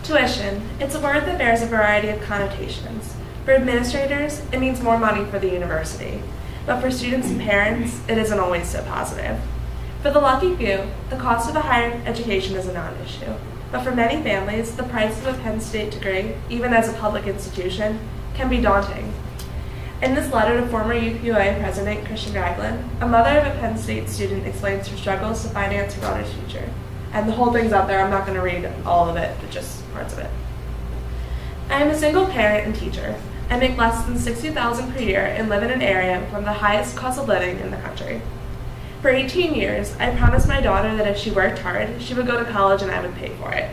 Tuition. It's a word that bears a variety of connotations. For administrators, it means more money for the university. But for students and parents, it isn't always so positive. For the lucky few, the cost of a higher education is a non-issue. But for many families, the price of a Penn State degree, even as a public institution, can be daunting. In this letter to former UPUA President Christian Ragland, a mother of a Penn State student explains her struggles to finance her daughter's future. And the whole thing's out there. I'm not going to read all of it, but just parts of it. I am a single parent and teacher. I make less than $60,000 per year and live in an area with one of the highest costs of living in the country. For 18 years, I promised my daughter that if she worked hard, she would go to college and I would pay for it.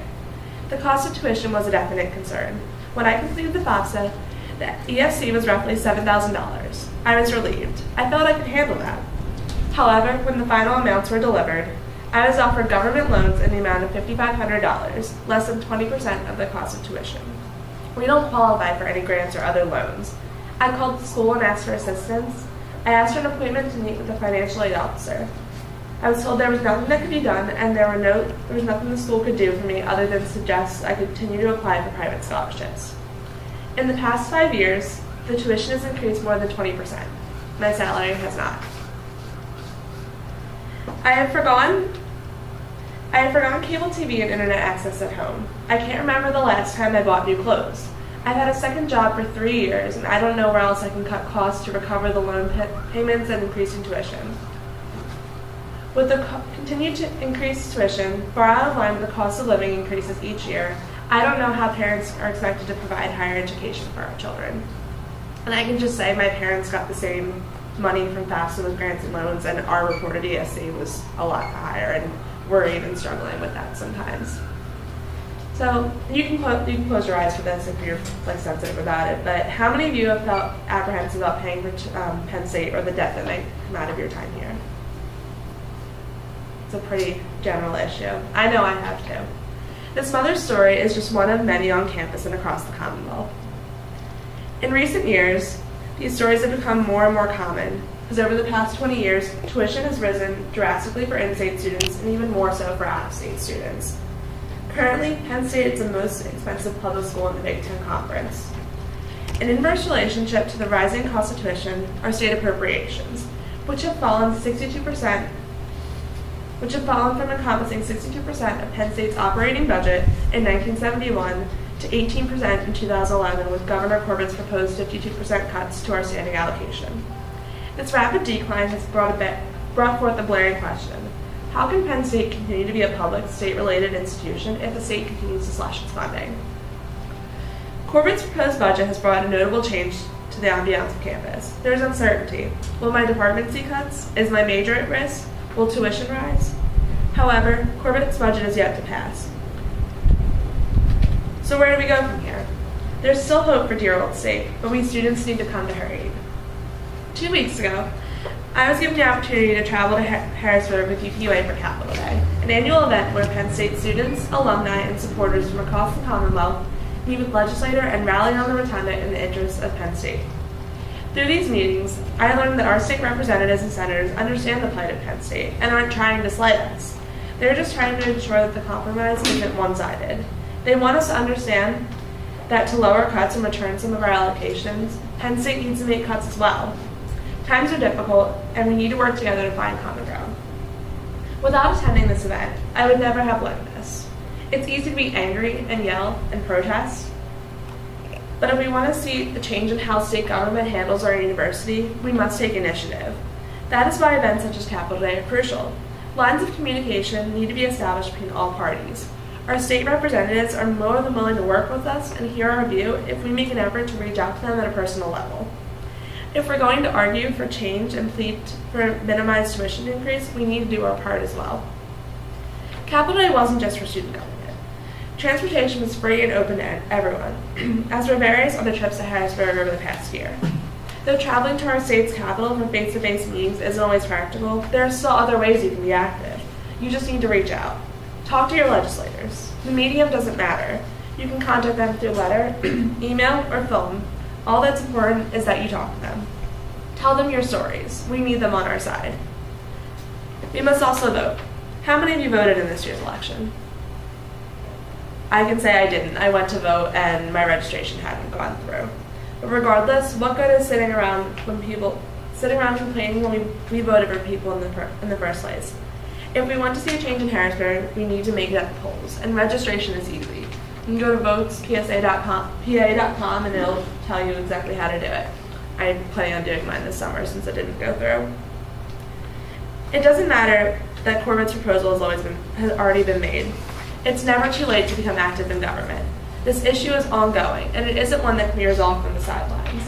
The cost of tuition was a definite concern. When I completed the FAFSA, the EFC was roughly $7,000. I was relieved. I felt I could handle that. However, when the final amounts were delivered, I was offered government loans in the amount of $5,500, less than 20% of the cost of tuition. We don't qualify for any grants or other loans. I called the school and asked for assistance. I asked for an appointment to meet with the financial aid officer. I was told there was nothing that could be done and there was nothing the school could do for me other than suggest I continue to apply for private scholarships. In the past 5 years, the tuition has increased more than 20%. My salary has not. I have forgone cable TV and internet access at home. I can't remember the last time I bought new clothes. I've had a second job for 3 years, and I don't know where else I can cut costs to recover the loan payments and increasing tuition. With the continued increased tuition, far out of line with the cost of living increases each year, I don't know how parents are expected to provide higher education for our children. And I can just say my parents got the same money from FAFSA with grants and loans, and our reported ESC was a lot higher, and we're even struggling with that sometimes. So you can close your eyes for this if you're sensitive about it, but how many of you have felt apprehensive about paying for Penn State or the debt that may come out of your time here? It's a pretty general issue. I know I have too. This mother's story is just one of many on campus and across the Commonwealth. In recent years, these stories have become more and more common, because over the past 20 years, tuition has risen drastically for in-state students and even more so for out-of-state students. Currently, Penn State is the most expensive public school in the Big Ten Conference. An inverse relationship to the rising cost of tuition are state appropriations, which have fallen from encompassing 62% of Penn State's operating budget in 1971 to 18% in 2011, with Governor Corbett's proposed 52% cuts to our standing allocation. This rapid decline has brought forth a blaring question. How can Penn State continue to be a public, state-related institution if the state continues to slash its funding? Corbett's proposed budget has brought a notable change to the ambiance of campus. There is uncertainty. Will my department see cuts? Is my major at risk? Will tuition rise? However, Corbett's budget is yet to pass. So where do we go from here? There's still hope for dear old state, but we students need to come to her aid. 2 weeks ago, I was given the opportunity to travel to Harrisburg with UPUA for Capital Day, an annual event where Penn State students, alumni, and supporters from across the Commonwealth meet with legislators and rally on the rotunda in the interests of Penn State. Through these meetings, I learned that our state representatives and senators understand the plight of Penn State and aren't trying to slight us. They're just trying to ensure that the compromise isn't one-sided. They want us to understand that to lower cuts and return some of our allocations, Penn State needs to make cuts as well. Times are difficult, and we need to work together to find common ground. Without attending this event, I would never have learned this. It's easy to be angry and yell and protest, but if we want to see a change in how state government handles our university, we must take initiative. That is why events such as Capital Day are crucial. Lines of communication need to be established between all parties. Our state representatives are more than willing to work with us and hear our view if we make an effort to reach out to them at a personal level. If we're going to argue for change and plead for minimized tuition increase, we need to do our part as well. Capital Day wasn't just for student government. Transportation was free and open to everyone, as were various other trips to Harrisburg over the past year. Though traveling to our state's capital for face-to-face meetings isn't always practical, there are still other ways you can be active. You just need to reach out. Talk to your legislators. The medium doesn't matter. You can contact them through letter, email, or phone. All that's important is that you talk to them. Tell them your stories. We need them on our side. We must also vote. How many of you voted in this year's election? I can say I didn't. I went to vote and my registration hadn't gone through. But regardless, what good is sitting around complaining when we voted for people in the first place? If we want to see a change in Harrisburg, we need to make it at the polls, and registration is easy. You can go to votespsa.com and it'll tell you exactly how to do it. I'm planning on doing mine this summer since it didn't go through. It doesn't matter that Corbett's proposal has already been made. It's never too late to become active in government. This issue is ongoing, and it isn't one that can be resolved from the sidelines.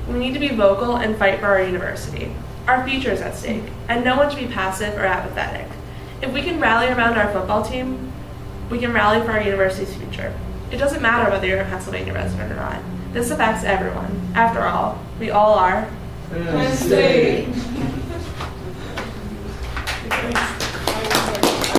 We need to be vocal and fight for our university. Our future is at stake, and no one should be passive or apathetic. If we can rally around our football team, we can rally for our university's future. It doesn't matter whether you're a Pennsylvania resident or not. This affects everyone. After all, we all are Penn State.